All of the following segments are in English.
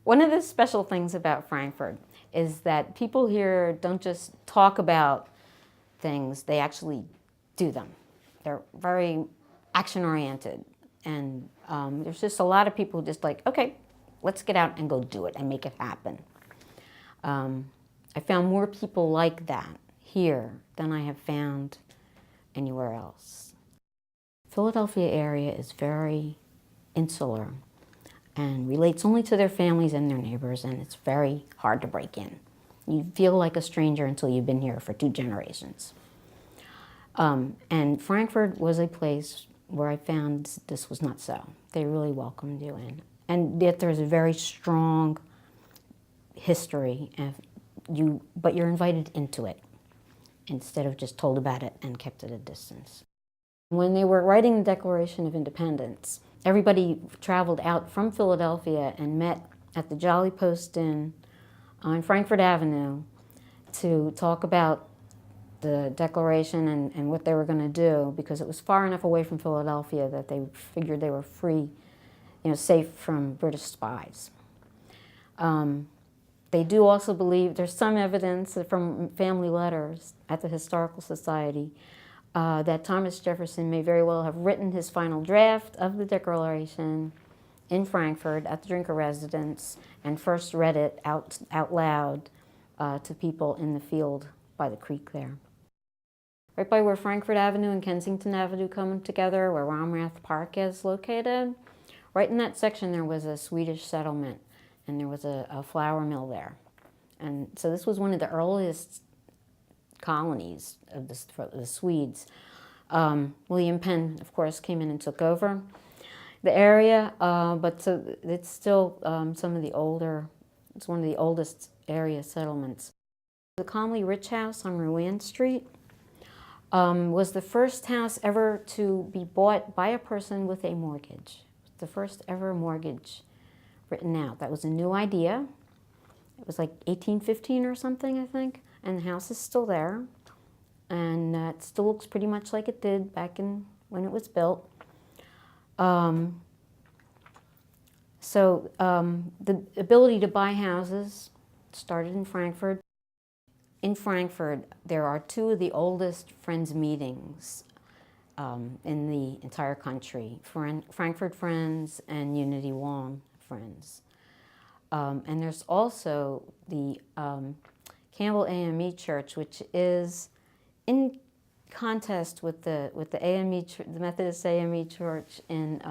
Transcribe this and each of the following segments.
One of the special things about Frankfurt is that people here don't just talk about things, they actually do them. They're very action-oriented, and there's just a lot of people who just like, okay, let's get out and go do it and make it happen. I found more people like that here than I have found anywhere else. Philadelphia area is very insular and relates only to their families and their neighbors, and it's very hard to break in. You feel like a stranger until you've been here for 2 generations. And Frankfurt was a place where I found this was not so. They really welcomed you in. And yet there's a very strong history, but you're invited into it instead of just told about it and kept at a distance. When they were writing the Declaration of Independence, everybody traveled out from Philadelphia and met at the Jolly Post Inn on Frankford Avenue to talk about the Declaration and what they were going to do, because it was far enough away from Philadelphia that they figured they were free, safe from British spies. They do also believe, there's some evidence from family letters at the Historical Society that Thomas Jefferson may very well have written his final draft of the Declaration in Frankfurt at the Drinker residence and first read it out loud to people in the field by the creek there. Right by where Frankfurt Avenue and Kensington Avenue come together, where Romrath Park is located, right in that section there was a Swedish settlement, and there was a flour mill there. And so this was one of the earliest colonies of the Swedes. William Penn, of course, came in and took over the area, but so it's still it's one of the oldest area settlements. The Comley Rich House on Rouen Street was the first house ever to be bought by a person with a mortgage. The first ever mortgage written out. That was a new idea. It was like 1815 or something, I think, and the house is still there, and it still looks pretty much like it did back when it was built. The ability to buy houses started in Frankfurt. In Frankfurt, there are 2 of the oldest Friends meetings in the entire country, Frankfurt Friends and Unity Wong Friends. And there's also the Campbell AME Church, which is in contest with the AME, the Methodist AME Church in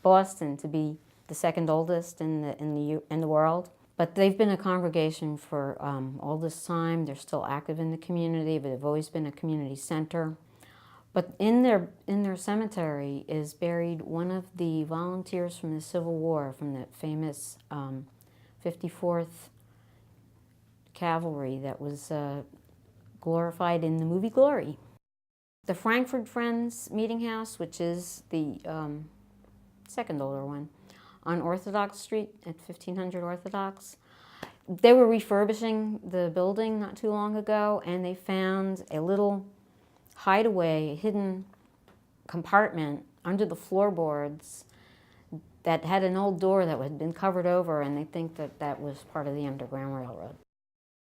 Boston to be the 2nd oldest in the world. But they've been a congregation for all this time. They're still active in the community, but they've always been a community center. But in their cemetery is buried one of the volunteers from the Civil War, from the famous 54th Cavalry that was glorified in the movie Glory. The Frankfurt Friends Meeting House, which is the 2nd older one, on Orthodox Street at 1500 Orthodox. They were refurbishing the building not too long ago, and they found a little hideaway, hidden compartment under the floorboards that had an old door that had been covered over, and they think that was part of the Underground Railroad.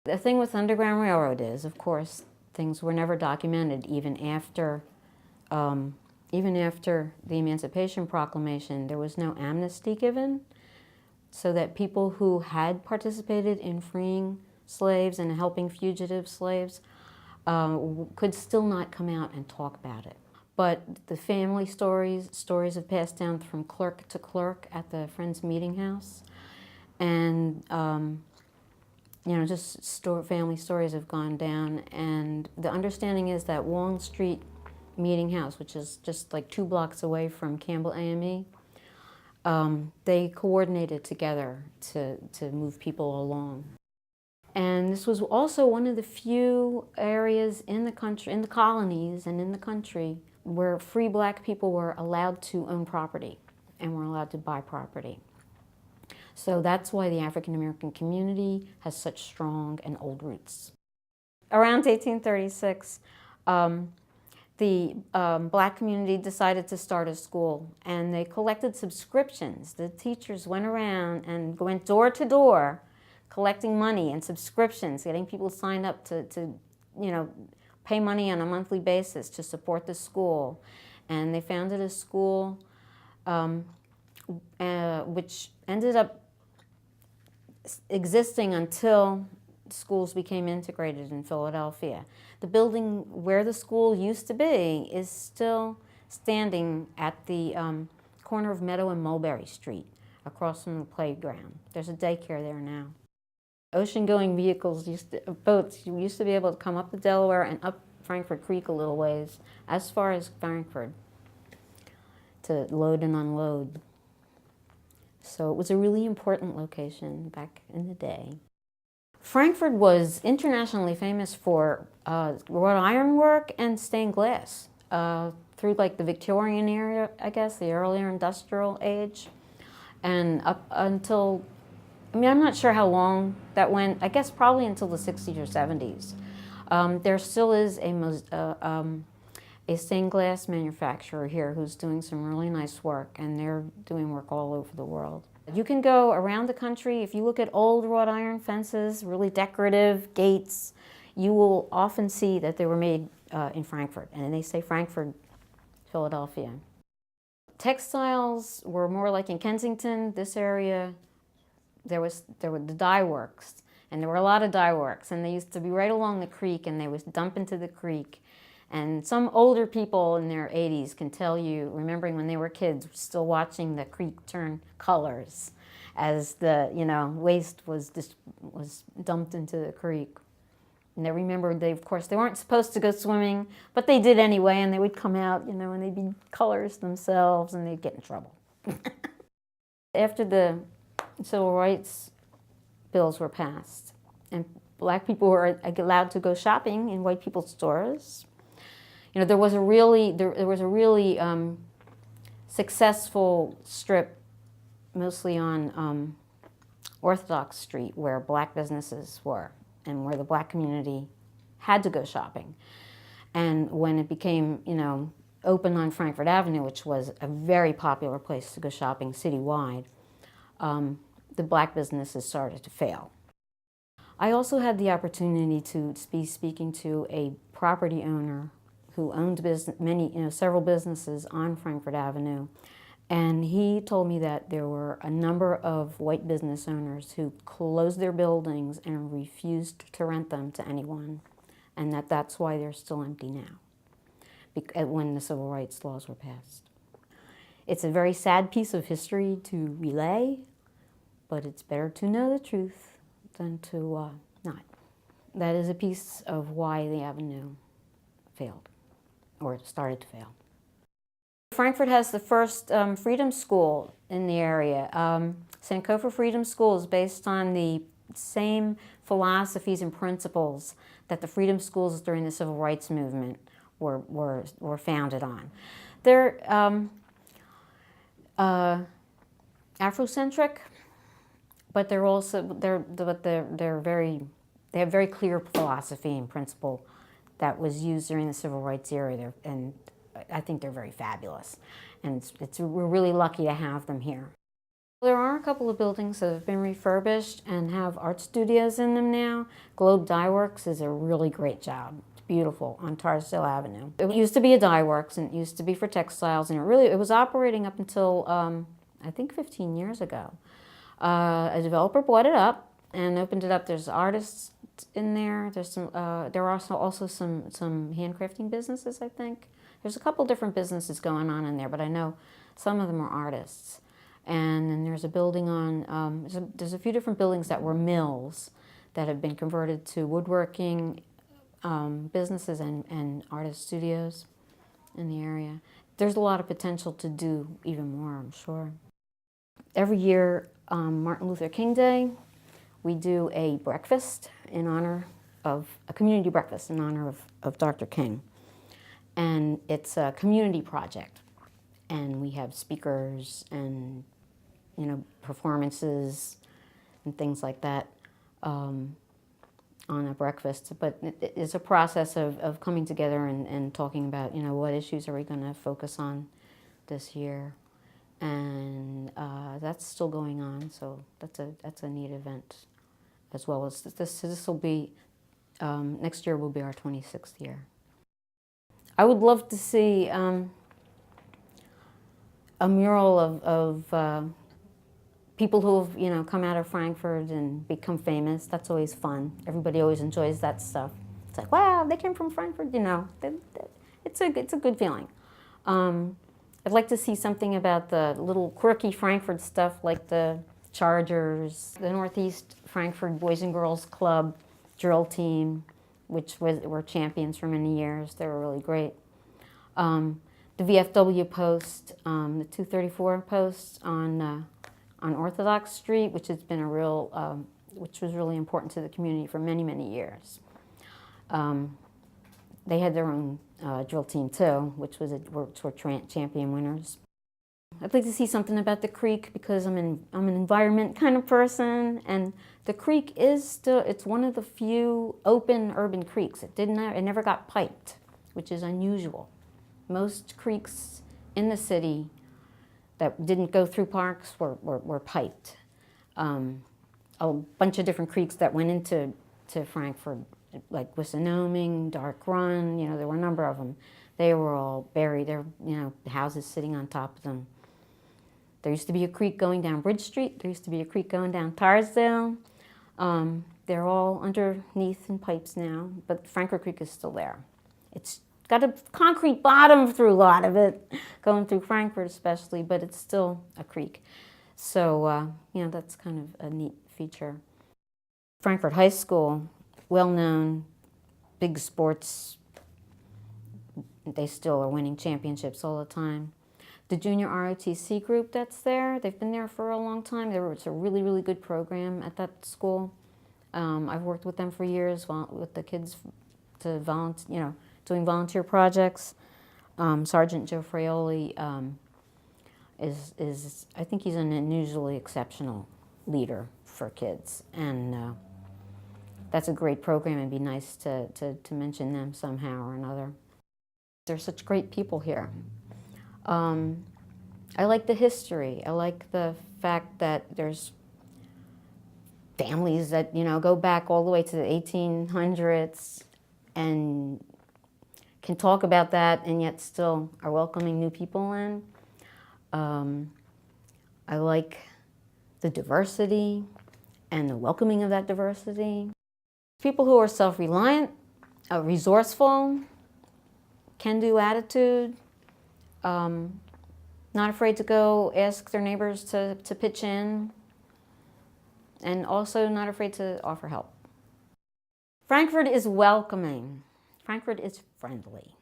The thing with Underground Railroad is, of course, things were never documented even after the Emancipation Proclamation. There was no amnesty given, so that people who had participated in freeing slaves and helping fugitive slaves could still not come out and talk about it. But the family stories have passed down from clerk to clerk at the Friends Meeting House, and family stories have gone down. And the understanding is that Wong Street Meeting House, which is just like 2 blocks away from Campbell AME, they coordinated together to move people along. And this was also one of the few areas in the country, in the colonies and in the country, where free Black people were allowed to own property and were allowed to buy property. So that's why the African American community has such strong and old roots. Around 1836, the black community decided to start a school, and they collected subscriptions. The teachers went around and went door to door collecting money and subscriptions, getting people signed up to you know, pay money on a monthly basis to support the school. And they founded a school which ended up existing until schools became integrated in Philadelphia. The building where the school used to be is still standing at the corner of Meadow and Mulberry Street, across from the playground. There's a daycare there now. Ocean-going vehicles, boats, you used to be able to come up the Delaware and up Frankford Creek a little ways, as far as Frankford, to load and unload. So it was a really important location back in the day. Frankford was internationally famous for wrought iron work and stained glass through like the Victorian era, I guess, the earlier industrial age, and up until, I mean, I'm not sure how long that went. I guess probably until the 60s or 70s. There still is a stained glass manufacturer here who's doing some really nice work, and they're doing work all over the world. You can go around the country. If you look at old wrought iron fences, really decorative gates, you will often see that they were made in Frankfurt, and they say Frankfurt, Philadelphia. Textiles were more like in Kensington, this area. There were the dye works, and there were a lot of dye works, and they used to be right along the creek, and they would dump into the creek. And some older people in their 80s can tell you, remembering when they were kids, still watching the creek turn colors as the waste was dumped into the creek. And they remembered, of course, they weren't supposed to go swimming, but they did anyway, and they would come out, and they'd be colors themselves, and they'd get in trouble. After the civil rights bills were passed, and black people were allowed to go shopping in white people's stores, there was a really successful strip, mostly on Orthodox Street, where black businesses were and where the black community had to go shopping. And when it became, open on Frankford Avenue, which was a very popular place to go shopping citywide, the black businesses started to fail. I also had the opportunity to be speaking to a property owner who owned several businesses on Frankford Avenue. And he told me that there were a number of white business owners who closed their buildings and refused to rent them to anyone, and that's why they're still empty now, when the civil rights laws were passed. It's a very sad piece of history to relay, but it's better to know the truth than to not. That is a piece of why the avenue failed, or started to fail. Frankfurt has the first freedom school in the area. Sankofa Freedom School is based on the same philosophies and principles that the freedom schools during the civil rights movement were founded on. They're Afrocentric, but they have very clear philosophy and principle that was used during the civil rights era, and I think they're very fabulous, and we're really lucky to have them here. There are a couple of buildings that have been refurbished and have art studios in them now. Globe Dye Works is a really great job. It's beautiful on Tarsdale Avenue. It used to be a dye works, and it used to be for textiles, and it was operating up until I think 15 years ago. A developer bought it up and opened it up. There's artists in there. There's some. There are also some handcrafting businesses, I think. There's a couple different businesses going on in there, but I know some of them are artists. And then there's a building on, there's a few different buildings that were mills that have been converted to woodworking businesses and artist studios in the area. There's a lot of potential to do even more, I'm sure. Every year, Martin Luther King Day, we do a breakfast in honor of, a community breakfast in honor of Dr. King. And it's a community project. And we have speakers and, performances and things like that. on a breakfast, but it's a process of coming together and talking about, what issues are we going to focus on this year, and that's still going on. So that's a neat event, as well as this will be next year will be our 26th year. I would love to see a mural of people who have, come out of Frankfurt and become famous. That's always fun. Everybody always enjoys that stuff. It's like, wow, they came from Frankfurt, It's a good feeling. I'd like to see something about the little quirky Frankfurt stuff, like the Chargers, the Northeast Frankfurt Boys and Girls Club drill team, which were champions for many years. They were really great. The VFW post, the 234 post on Orthodox Street, which has been which was really important to the community for many, many years. They had their own drill team too, which were champion winners. I'd like to see something about the creek because I'm an environment kind of person, and the creek it's one of the few open urban creeks. It never got piped, which is unusual. Most creeks in the city that didn't go through parks were piped. A bunch of different creeks that went into Frankfurt, like Wissanoming, Dark Run, there were a number of them. They were all buried. There were, houses sitting on top of them. There used to be a creek going down Bridge Street. There used to be a creek going down Tarsdale. They're all underneath in pipes now, but Frankfurt Creek is still there. It's got a concrete bottom through a lot of it, going through Frankfurt especially, but it's still a creek. So, that's kind of a neat feature. Frankfurt High School, well-known, big sports. They still are winning championships all the time. The junior ROTC group that's there, they've been there for a long time. It's a really, really good program at that school. I've worked with them for years with the kids to doing volunteer projects. Sergeant Joe Fraioli is I think he's an unusually exceptional leader for kids, and that's a great program. It'd be nice to mention them somehow or another. They're such great people here. I like the history. I like the fact that there's families that, go back all the way to the 1800s and can talk about that and yet still are welcoming new people in. I like the diversity and the welcoming of that diversity. People who are self-reliant, resourceful, can-do attitude, not afraid to go ask their neighbors to pitch in, and also not afraid to offer help. Frankfurt is welcoming. Frankfurt is friendly.